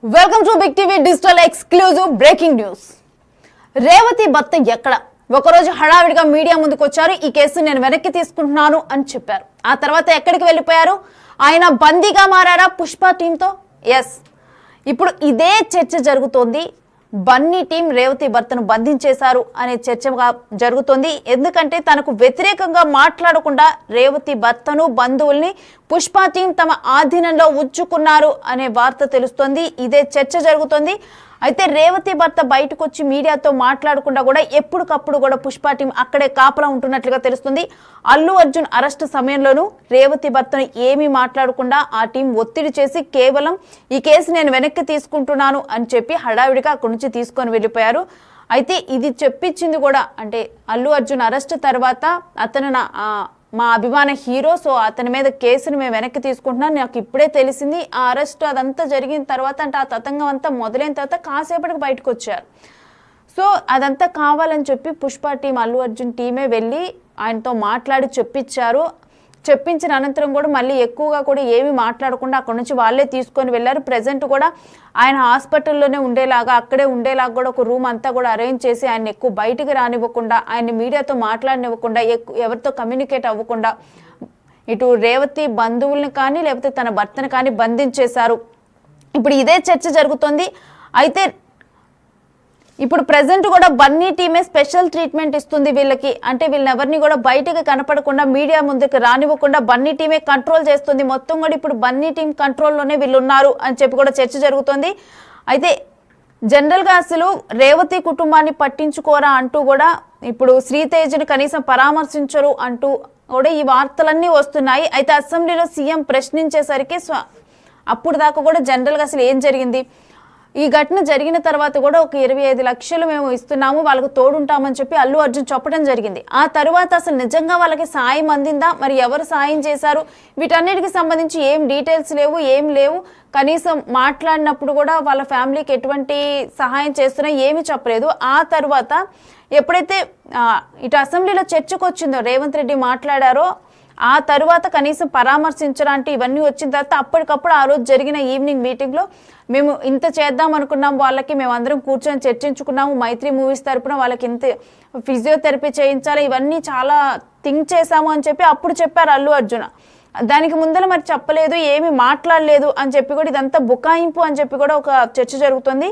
Welcome to big TV digital exclusive breaking news. Revathi భర్త ఎక్కడ? ఒకరోజు హడావిడిగా మీడియా ముందుకు వచ్చారు. ఈ కేసు నేను వెనక్కి తీసుకుంటున్నాను అని చెప్పారు. ఆ తర్వాత ఎక్కడికి వెళ్ళిపోయారు? ఆయన బందీగా మారారా పుష్ప టీంతో? ఎస్, ఇప్పుడు ఇదే చర్చ జరుగుతోంది. బన్నీ టీం రేవతి భర్తను బంధించేశారు అనే చర్చ జరుగుతోంది. ఎందుకంటే తనకు వ్యతిరేకంగా మాట్లాడకుండా రేవతి భర్తను బంధువుల్ని పుష్ప టీం తమ ఆధీనంలో ఉంచుకున్నారు అనే వార్త తెలుస్తోంది. ఇదే చర్చ జరుగుతోంది. అయితే రేవతి భర్త బయటకు వచ్చి మీడియాతో మాట్లాడకుండా కూడా ఎప్పటికప్పుడు కూడా పుష్ప టీం అక్కడే కాపలా ఉంటున్నట్లుగా తెలుస్తుంది. అల్లు అర్జున్ అరెస్టు సమయంలోనూ రేవతి భర్తను ఏమీ మాట్లాడకుండా ఆ టీం ఒత్తిడి చేసి కేవలం ఈ కేసు నేను వెనక్కి తీసుకుంటున్నాను అని చెప్పి హడావిడిగా అక్కడి నుంచి తీసుకొని వెళ్ళిపోయారు. అయితే ఇది చెప్పించింది కూడా, అంటే అల్లు అర్జున్ అరెస్ట్ తర్వాత అతను మా అభిమాన హీరో, సో అతని మీద కేసును మేము వెనక్కి తీసుకుంటున్నాం, నాకు ఇప్పుడే తెలిసింది. ఆ అరెస్ట్ అదంతా జరిగిన తర్వాత, అంటే ఆ తతంగం అంతా మొదలైన తర్వాత కాసేపటికి బయటకు వచ్చారు. సో అదంతా కావాలని చెప్పి పుష్ప టీం, అల్లు అర్జున్ టీమే వెళ్ళి ఆయనతో మాట్లాడి చెప్పించిన అనంతరం కూడా మళ్ళీ ఎక్కువగా కూడా ఏమీ మాట్లాడకుండా అక్కడ నుంచి వాళ్ళే తీసుకొని వెళ్ళారు. ప్రజెంట్ కూడా ఆయన హాస్పిటల్లోనే ఉండేలాగా, అక్కడే ఉండేలాగా కూడా ఒక రూమ్ అంతా కూడా అరేంజ్ చేసి ఆయన ఎక్కువ బయటికి రానివ్వకుండా, ఆయన మీడియాతో మాట్లాడనివ్వకుండా, ఎవరితో కమ్యూనికేట్ అవ్వకుండా ఇటు రేవతి బంధువుల్ని కానీ లేకపోతే తన భర్తను కానీ బంధించేశారు. ఇప్పుడు ఇదే చర్చ జరుగుతోంది. అయితే ఇప్పుడు ప్రెసెంట్ కూడా బన్నీ టీమే స్పెషల్ ట్రీట్మెంట్ ఇస్తుంది వీళ్ళకి. అంటే వీళ్ళని ఎవరిని కూడా బయటకు కనపడకుండా, మీడియా ముందుకు రానివ్వకుండా బన్నీ టీమే కంట్రోల్ చేస్తుంది. మొత్తం కూడా ఇప్పుడు బన్నీ టీం కంట్రోల్లోనే వీళ్ళు ఉన్నారు అని చెప్పి కూడా చర్చ జరుగుతుంది. అయితే జనరల్గా అసలు రేవతి కుటుంబాన్ని పట్టించుకోరా అంటూ కూడా ఇప్పుడు శ్రీతేజ్ని కనీసం పరామర్శించరు అంటూ కూడా ఈ వార్తలన్నీ వస్తున్నాయి. అయితే అసెంబ్లీలో సీఎం ప్రశ్నించేసరికి అప్పుడు దాకా కూడా జనరల్గా అసలు ఏం జరిగింది, ఈ ఘటన జరిగిన తర్వాత కూడా ఒక 25 లక్షలు మేము ఇస్తున్నాము, వాళ్ళకు తోడుంటామని చెప్పి అల్లు అర్జున్ చెప్పడం జరిగింది. ఆ తర్వాత అసలు నిజంగా వాళ్ళకి సాయం అందిందా, మరి ఎవరు సాయం చేశారు, వీటన్నిటికి సంబంధించి ఏం డీటెయిల్స్ లేవు, ఏం లేవు. కనీసం మాట్లాడినప్పుడు కూడా వాళ్ళ ఫ్యామిలీకి ఎటువంటి సహాయం చేస్తున్నా ఏమీ చెప్పలేదు. ఆ తర్వాత ఎప్పుడైతే ఇటు అసెంబ్లీలో చర్చకు వచ్చిందో, రేవంత్ రెడ్డి మాట్లాడారో, ఆ తర్వాత కనీసం పరామర్శించడానికి ఇవన్నీ వచ్చిన తర్వాత అప్పటికప్పుడు ఆ రోజు జరిగిన ఈవినింగ్ మీటింగ్లో మేము ఇంత చేద్దాం అనుకున్నాం, వాళ్ళకి మేమందరం కూర్చొని చర్చించుకున్నాము, మైత్రి మూవీస్ తరపున వాళ్ళకి ఇంత ఫిజియోథెరపీ చేయించాలి, ఇవన్నీ చాలా థింక్ చేశాము అని చెప్పి అప్పుడు చెప్పారు అల్లు అర్జున్. దానికి ముందర మరి చెప్పలేదు, ఏమి మాట్లాడలేదు అని చెప్పి కూడా ఇదంతా బుకాయింపు అని చెప్పి కూడా ఒక చర్చ జరుగుతుంది.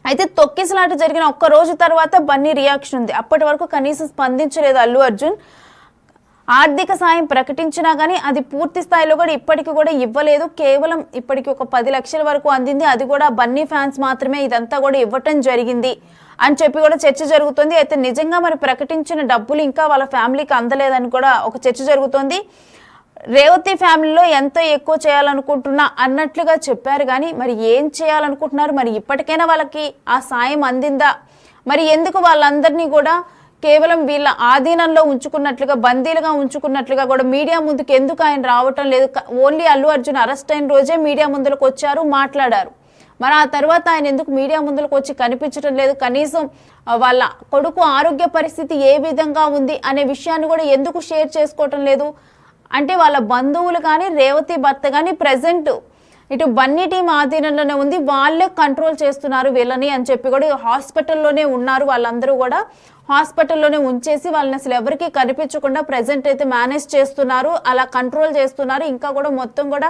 అయితే తొక్కిసలాట జరిగిన ఒక్క రోజు తర్వాత బన్నీ రియాక్షన్ ఉంది. అప్పటి వరకు కనీసం స్పందించలేదు అల్లు అర్జున్. ఆర్థిక సాయం ప్రకటించినా కానీ అది పూర్తి స్థాయిలో కూడా ఇప్పటికి కూడా ఇవ్వలేదు. కేవలం ఇప్పటికి ఒక 10 లక్షల వరకు అందింది, అది కూడా బన్నీ ఫ్యాన్స్ మాత్రమే ఇదంతా కూడా ఇవ్వటం జరిగింది అని చెప్పి కూడా చర్చ జరుగుతుంది. అయితే నిజంగా మరి ప్రకటించిన డబ్బులు ఇంకా వాళ్ళ ఫ్యామిలీకి అందలేదని కూడా ఒక చర్చ జరుగుతుంది. రేవతి ఫ్యామిలీలో ఎంత ఎక్కువ చేయాలనుకుంటున్నా అన్నట్లుగా చెప్పారు, కానీ మరి ఏం చేయాలనుకుంటున్నారు, మరి ఇప్పటికైనా వాళ్ళకి ఆ సాయం అందిందా, మరి ఎందుకు వాళ్ళందరినీ కూడా కేవలం వీళ్ళ ఆధీనంలో ఉంచుకున్నట్లుగా, బందీలుగా ఉంచుకున్నట్లుగా కూడా మీడియా ముందుకు ఎందుకు ఆయన రావటం లేదు? ఓన్లీ అల్లు అర్జున్ అరెస్ట్ అయిన రోజే మీడియా ముందులకు వచ్చారు, మాట్లాడారు. మరి ఆ తర్వాత ఆయన ఎందుకు మీడియా ముందులకు వచ్చి కనిపించడం లేదు? కనీసం వాళ్ళ కొడుకు ఆరోగ్య పరిస్థితి ఏ విధంగా ఉంది అనే విషయాన్ని కూడా ఎందుకు షేర్ చేసుకోవటం లేదు? అంటే వాళ్ళ బంధువులు కానీ రేవతి భర్త కానీ ప్రెసెంట్ ఇటు బన్నీ టీం ఆధీనంలోనే ఉంది, వాళ్ళే కంట్రోల్ చేస్తున్నారు వీళ్ళని అని చెప్పి కూడా హాస్పిటల్లోనే ఉన్నారు. వాళ్ళందరూ కూడా హాస్పిటల్లోనే ఉంచేసి వాళ్ళని అసలు ఎవరికి కనిపించకుండా ప్రెసెంట్ అయితే మేనేజ్ చేస్తున్నారు, అలా కంట్రోల్ చేస్తున్నారు. ఇంకా కూడా మొత్తం కూడా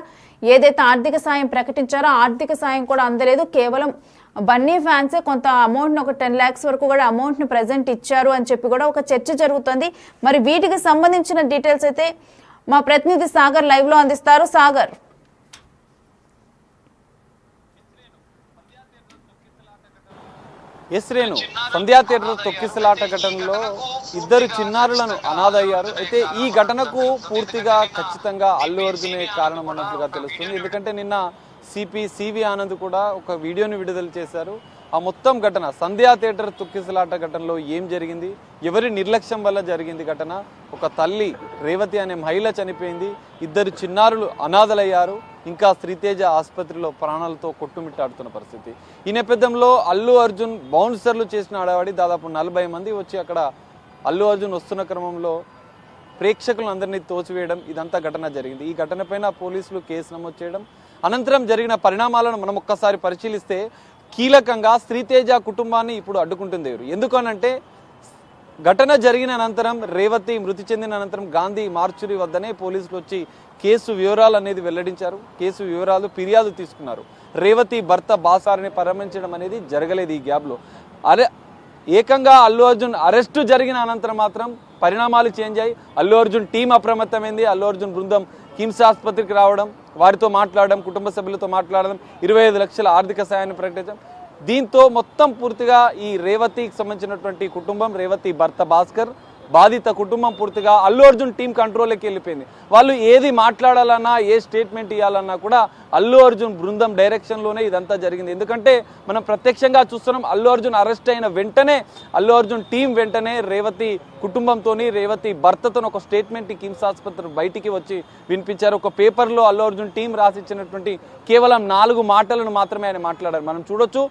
ఏదైతే ఆర్థిక సాయం ప్రకటించారో ఆర్థిక సాయం కూడా అందలేదు. కేవలం బన్నీ ఫ్యాన్సే కొంత అమౌంట్ని, ఒక 10 lakhs వరకు కూడా అమౌంట్ని ప్రెసెంట్ ఇచ్చారు అని చెప్పి కూడా ఒక చర్చ జరుగుతుంది. మరి వీటికి సంబంధించిన డీటెయిల్స్ అయితే మా ప్రతినిధి సాగర్ లైవ్లో అందిస్తారు. సాగర్. ఎస్ రేణు, సంధ్యా థియేటర్ తొక్కిసలాట ఘటనలో 2 చిన్నారులను అనాథయ్యారు. అయితే ఈ ఘటనకు పూర్తిగా ఖచ్చితంగా అల్లు అర్జునే కారణం అన్నట్లుగా తెలుస్తుంది. ఎందుకంటే నిన్న సిపి సివి ఆనంద్ కూడా ఒక వీడియోని విడుదల చేశారు. ఆ మొత్తం ఘటన, సంధ్యా థియేటర్ తొక్కిసలాట ఘటనలో ఏం జరిగింది, ఎవరి నిర్లక్ష్యం వల్ల జరిగింది ఘటన, ఒక తల్లి రేవతి అనే మహిళ చనిపోయింది, 2 చిన్నారులు అనాథలయ్యారు, ఇంకా శ్రీతేజ ఆసుపత్రిలో ప్రాణాలతో కొట్టుమిట్టాడుతున్న పరిస్థితి. ఈ నేపథ్యంలో అల్లు అర్జున్ బౌన్సర్లు చేసిన ఆడవాడి దాదాపు 40 మంది వచ్చి అక్కడ అల్లు అర్జున్ వస్తున్న క్రమంలో ప్రేక్షకులందరినీ తోచివేయడం, ఇదంతా ఘటన జరిగింది. ఈ ఘటనపైన పోలీసులు కేసు నమోదు చేయడం, అనంతరం జరిగిన పరిణామాలను మనం ఒక్కసారి పరిశీలిస్తే కీలకంగా శ్రీతేజ కుటుంబాన్ని ఇప్పుడు అడ్డుకుంటుంది ఎవరు? ఎందుకనంటే ఘటన జరిగిన అనంతరం రేవతి మృతి చెందిన అనంతరం గాంధీ మార్చురీ వద్దనే పోలీసులు వచ్చి కేసు వివరాలు అనేది వెల్లడించారు. కేసు వివరాలు ఫిర్యాదు తీసుకున్నారు. రేవతి భర్త బాసారిని పరామర్శించడం అనేది జరగలేదు. ఈ గ్యాప్లో ఏకంగా అల్లు అర్జున్ అరెస్టు జరిగిన అనంతరం మాత్రం పరిణామాలు చేంజ్ అయ్యి అల్లు అర్జున్ టీం అప్రమత్తమైంది. అల్లు అర్జున్ బృందం కిమ్స్ ఆసుపత్రికి రావడం, వారితో మాట్లాడడం, కుటుంబ సభ్యులతో మాట్లాడడం, 25 లక్షల ఆర్థిక సాయాన్ని ప్రకటించడం. దీంతో మొత్తం పూర్తిగా ఈ రేవతికి సంబంధించినటువంటి కుటుంబం, రేవతి భర్త భాస్కర్ బాధిత కుటుంబం పూర్తిగా అల్లు అర్జున్ టీం కంట్రోల్లోకి వెళ్ళిపోయింది. వాళ్ళు ఏది మాట్లాడాలన్నా, ఏ స్టేట్మెంట్ ఇవ్వాలన్నా కూడా అల్లు అర్జున్ బృందం డైరెక్షన్లోనే ఇదంతా జరిగింది. ఎందుకంటే మనం ప్రత్యక్షంగా చూస్తున్నాం, అల్లు అర్జున్ అరెస్ట్ అయిన వెంటనే అల్లు అర్జున్ టీం వెంటనే రేవతి కుటుంబంతోని, రేవతి భర్తతో ఒక స్టేట్మెంట్ కిమ్స్ ఆసుపత్రి బయటికి వచ్చి వినిపించారు. ఒక పేపర్లో అల్లు అర్జున్ టీం రాసిచ్చినటువంటి కేవలం 4 మాటలను మాత్రమే ఆయన మాట్లాడారు. మనం చూడొచ్చు,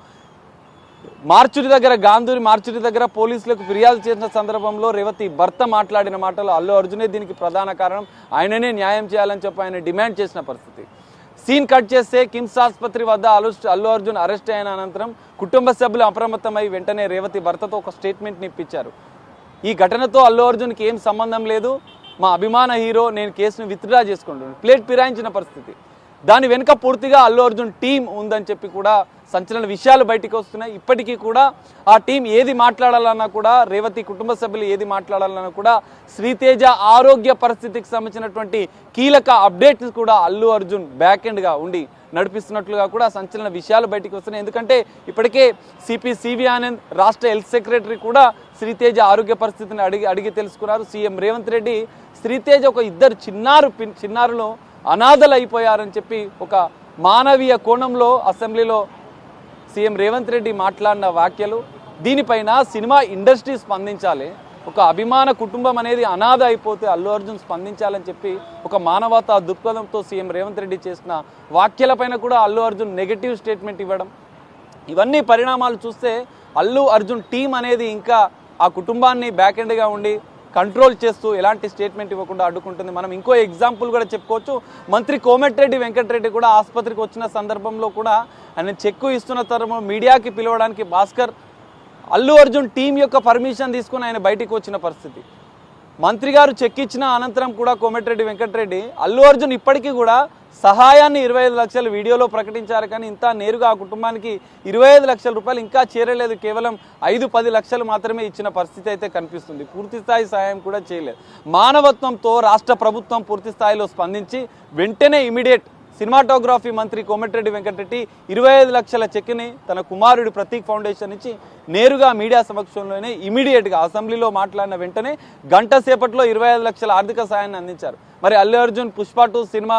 మార్చురి దగ్గర గాంధీ మార్చురి దగ్గర పోలీసులకు ఫిర్యాదు చేసిన సందర్భంలో రేవతి భర్త మాట్లాడిన మాటలు అల్లు అర్జునే దీనికి ప్రధాన కారణం, ఆయననే న్యాయం చేయాలని చెప్పి ఆయన డిమాండ్ చేసిన పరిస్థితి. సీన్ కట్ చేస్తే కిమ్స్ ఆసుపత్రి వద్ద అల్లు అర్జున్ అరెస్ట్ అయిన అనంతరం కుటుంబ సభ్యులు అప్రమత్తమై వెంటనే రేవతి భర్తతో ఒక స్టేట్మెంట్ని ఇప్పించారు. ఈ ఘటనతో అల్లు అర్జున్కి ఏం సంబంధం లేదు, మా అభిమాన హీరో, నేను కేసును విత్డ్రా చేసుకుంటున్నాను, ప్లేట్ ఫిరాయించిన పరిస్థితి. దాని వెనుక పూర్తిగా అల్లు అర్జున్ టీం ఉందని చెప్పి కూడా సంచలన విషయాలు బయటికి వస్తున్నాయి. ఇప్పటికీ కూడా ఆ టీం ఏది మాట్లాడాలన్నా కూడా, రేవతి కుటుంబ సభ్యులు ఏది మాట్లాడాలన్నా కూడా, శ్రీతేజ ఆరోగ్య పరిస్థితికి సంబంధించినటువంటి కీలక అప్డేట్స్ కూడా అల్లు అర్జున్ బ్యాక్ ఎండ్గా ఉండి నడిపిస్తున్నట్లుగా కూడా సంచలన విషయాలు బయటికి వస్తున్నాయి. ఎందుకంటే ఇప్పటికే సిపి సివి ఆనంద్, రాష్ట్ర హెల్త్ సెక్రటరీ కూడా శ్రీతేజ ఆరోగ్య పరిస్థితిని అడిగి తెలుసుకున్నారు. సీఎం రేవంత్ రెడ్డి శ్రీతేజ ఒక 2 చిన్నారులు అనాథలు అయిపోయారని చెప్పి ఒక మానవీయ కోణంలో అసెంబ్లీలో సీఎం రేవంత్ రెడ్డి మాట్లాడిన వ్యాఖ్యలు, దీనిపైన సినిమా ఇండస్ట్రీ స్పందించాలి. ఒక అభిమాన కుటుంబం అనేది అనాథ అయిపోతే అల్లు అర్జున్ స్పందించాలని చెప్పి ఒక మానవతా దృక్పథంతో సీఎం రేవంత్ రెడ్డి చేసిన వ్యాఖ్యలపైన కూడా అల్లు అర్జున్ నెగటివ్ స్టేట్మెంట్ ఇవ్వడం, ఇవన్నీ పరిణామాలు చూస్తే అల్లు అర్జున్ టీం అనేది ఇంకా ఆ కుటుంబాన్ని బ్యాక్ ఎండ్గా ఉండి కంట్రోల్ చేస్తూ ఎలాంటి స్టేట్మెంట్ ఇవ్వకుండా అడ్డుకుంటుంది. మనం ఇంకో ఎగ్జాంపుల్ కూడా చెప్పుకోవచ్చు. మంత్రి కోమటిరెడ్డి వెంకటరెడ్డి కూడా ఆసుపత్రికి వచ్చిన సందర్భంలో కూడా ఆయన చెక్కు ఇస్తున్న తరుణం మీడియాకి పిలవడానికి భాస్కర్ అల్లు అర్జున్ టీం యొక్క పర్మిషన్ తీసుకుని ఆయన బయటికి వచ్చిన పరిస్థితి. మంత్రి గారు చెక్ ఇచ్చిన అనంతరం కూడా కోమటిరెడ్డి వెంకటరెడ్డి అల్లు అర్జున్ ఇప్పటికీ కూడా సహాయాన్ని 25 లక్షలు వీడియోలో ప్రకటించారు, కానీ ఇంత నేరుగా ఆ కుటుంబానికి 25 లక్షల రూపాయలు ఇంకా చేరలేదు. కేవలం 5-10 లక్షలు మాత్రమే ఇచ్చిన పరిస్థితి అయితే కనిపిస్తుంది. పూర్తి స్థాయి సహాయం కూడా చేయలేదు. మానవత్వంతో రాష్ట్ర ప్రభుత్వం పూర్తి స్థాయిలో స్పందించి వెంటనే ఇమీడియట్ సినిమాటోగ్రఫీ మంత్రి కోమటిరెడ్డి వెంకటరెడ్డి 25 లక్షల చెక్ని తన కుమారుడి ప్రతీక్ ఫౌండేషన్ ఇచ్చి నేరుగా మీడియా సమక్షంలోనే ఇమీడియట్గా అసెంబ్లీలో మాట్లాడిన వెంటనే గంట సేపట్లో 25 లక్షల ఆర్థిక సాయాన్ని అందించారు. మరి అల్లు అర్జున్ పుష్ప 2 సినిమా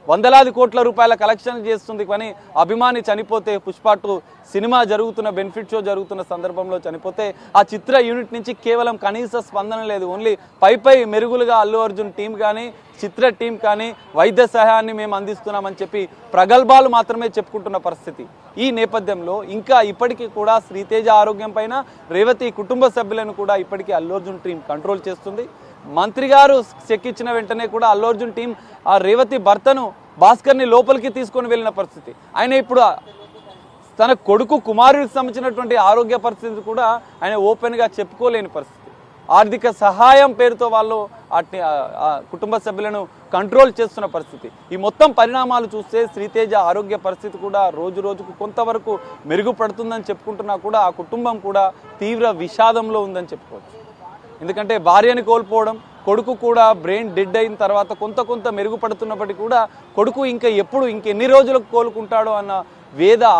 వందలాది కోట్ల రూపాయల కలెక్షన్ చేస్తుంది, కానీ అభిమాని చనిపోతే, పుష్ప 2 సినిమా జరుగుతున్న బెనిఫిట్ షో జరుగుతున్న సందర్భంలో చనిపోతే ఆ చిత్ర యూనిట్ నుంచి కేవలం కనీస స్పందన లేదు. ఓన్లీ పై మెరుగులుగా అల్లు అర్జున్ టీం కానీ, చిత్ర టీం కానీ వైద్య సహాయాన్ని మేము అందిస్తున్నామని చెప్పి ప్రగల్భాలు మాత్రమే చెప్పుకుంటున్న పరిస్థితి. ఈ నేపథ్యంలో ఇంకా ఇప్పటికీ కూడా శ్రీతేజ ఆరోగ్యం పైన రేవతి కుటుంబ సభ్యులను కూడా ఇప్పటికీ అల్లు అర్జున్ టీం కంట్రోల్ చేస్తుంది. మంత్రి గారు చెక్ ఇచ్చిన వెంటనే కూడా అల్లు అర్జున్ టీం ఆ రేవతి భర్తను, భాస్కర్ని లోపలికి తీసుకొని వెళ్ళిన పరిస్థితి. ఆయన ఇప్పుడు తన కొడుకు కుమారుడికి సంబంధించినటువంటి ఆరోగ్య పరిస్థితి కూడా ఆయన ఓపెన్గా చెప్పుకోలేని పరిస్థితి. ఆర్థిక సహాయం పేరుతో వాళ్ళు కుటుంబ సభ్యులను కంట్రోల్ చేస్తున్న పరిస్థితి. ఈ మొత్తం పరిణామాలు చూస్తే శ్రీతేజ ఆరోగ్య పరిస్థితి కూడా రోజు రోజుకు కొంతవరకు మెరుగుపడుతుందని చెప్పుకుంటున్నా కూడా ఆ కుటుంబం కూడా తీవ్ర విషాదంలో ఉందని చెప్పుకోవచ్చు. ఎందుకంటే భార్యని కోల్పోవడం, కొడుకు కూడా బ్రెయిన్ డెడ్ అయిన తర్వాత కొంత మెరుగుపడుతున్నప్పటికీ కూడా కొడుకు ఇంకెన్ని రోజులకు కోలుకుంటాడో అన్న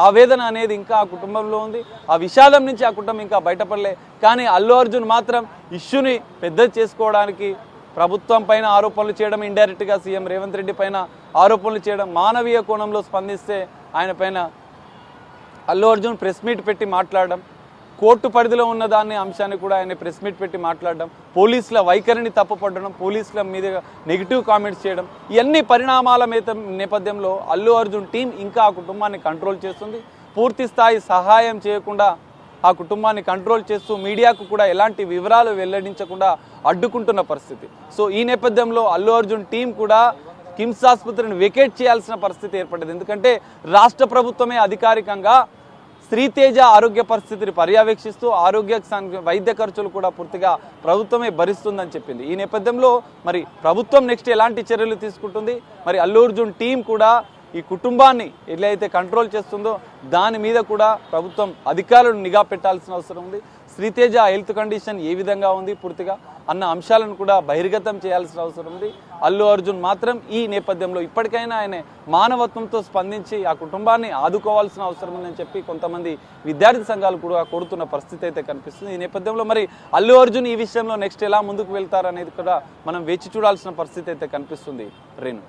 ఆవేదన అనేది ఇంకా ఆ కుటుంబంలో ఉంది. ఆ విషాదం నుంచి ఆ కుటుంబం ఇంకా బయటపడలే. కానీ అల్లు అర్జున్ మాత్రం ఇష్యూని పెద్ద చేసుకోవడానికి ప్రభుత్వం పైన ఆరోపణలు చేయడం, ఇండైరెక్ట్గా సీఎం రేవంత్ రెడ్డి పైన ఆరోపణలు చేయడం, మానవీయ కోణంలో స్పందిస్తే ఆయన పైన అల్లు అర్జున్ ప్రెస్ మీట్ పెట్టి మాట్లాడడం, కోర్టు పరిధిలో ఉన్న అంశాన్ని కూడా ఆయన ప్రెస్ మీట్ పెట్టి మాట్లాడడం, పోలీసుల వైఖరిని తప్పుపట్టడం, పోలీసుల మీద నెగిటివ్ కామెంట్స్ చేయడం, ఇవన్నీ పరిణామాల నేపథ్యంలో అల్లు అర్జున్ టీం ఇంకా ఆ కుటుంబాన్ని కంట్రోల్ చేస్తుంది. పూర్తి స్థాయి సహాయం చేయకుండా ఆ కుటుంబాన్ని కంట్రోల్ చేస్తూ మీడియాకు కూడా ఎలాంటి వివరాలు వెల్లడించకుండా అడ్డుకుంటున్న పరిస్థితి. సో ఈ నేపథ్యంలో అల్లు అర్జున్ టీం కూడా కిమ్స్ ఆసుపత్రిని వెకేట్ చేయాల్సిన పరిస్థితి ఏర్పడింది. ఎందుకంటే రాష్ట్ర ప్రభుత్వమే అధికారికంగా శ్రీతేజ ఆరోగ్య పరిస్థితిని పర్యవేక్షిస్తూ వైద్య ఖర్చులు కూడా పూర్తిగా ప్రభుత్వమే భరిస్తుందని చెప్పింది. ఈ నేపథ్యంలో మరి ప్రభుత్వం నెక్స్ట్ ఎలాంటి చర్యలు తీసుకుంటుంది, మరి అల్లు అర్జున్ టీం కూడా ఈ కుటుంబాన్ని ఎట్లయితే కంట్రోల్ చేస్తుందో దాని మీద కూడా ప్రభుత్వం అధికారులను నిఘా పెట్టాల్సిన అవసరం ఉంది. శ్రీతేజ హెల్త్ కండిషన్ ఏ విధంగా ఉంది పూర్తిగా అన్న అంశాలను కూడా బహిర్గతం చేయాల్సిన అవసరం ఉంది. అల్లు అర్జున్ మాత్రం ఈ నేపథ్యంలో ఇప్పటికైనా ఆయన మానవత్వంతో స్పందించి ఆ కుటుంబాన్ని ఆదుకోవాల్సిన అవసరం ఉందని చెప్పి కొంతమంది విద్యార్థి సంఘాలు కూడా కోరుతున్న పరిస్థితి అయితే కనిపిస్తుంది. ఈ నేపథ్యంలో మరి అల్లు అర్జున్ ఈ విషయంలో నెక్స్ట్ ఎలా ముందుకు వెళ్తారనేది కూడా మనం వేచి చూడాల్సిన పరిస్థితి అయితే కనిపిస్తుంది. రేణు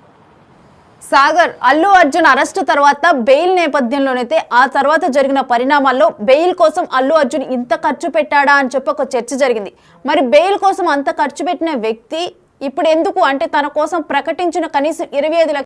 సాగర్, అల్లు అర్జున్ అరెస్టు తర్వాత బెయిల్ నేపథ్యంలోనైతే ఆ తర్వాత జరిగిన పరిణామాల్లో బెయిల్ కోసం అల్లు అర్జున్ ఇంత ఖర్చు పెట్టాడా అని చెప్పి ఒక చర్చ జరిగింది. మరి బెయిల్ కోసం అంత ఖర్చు పెట్టిన వ్యక్తి ఇప్పుడు ఎందుకు అంటే తన కోసం ప్రకటించిన కనీసం 25 లక్షల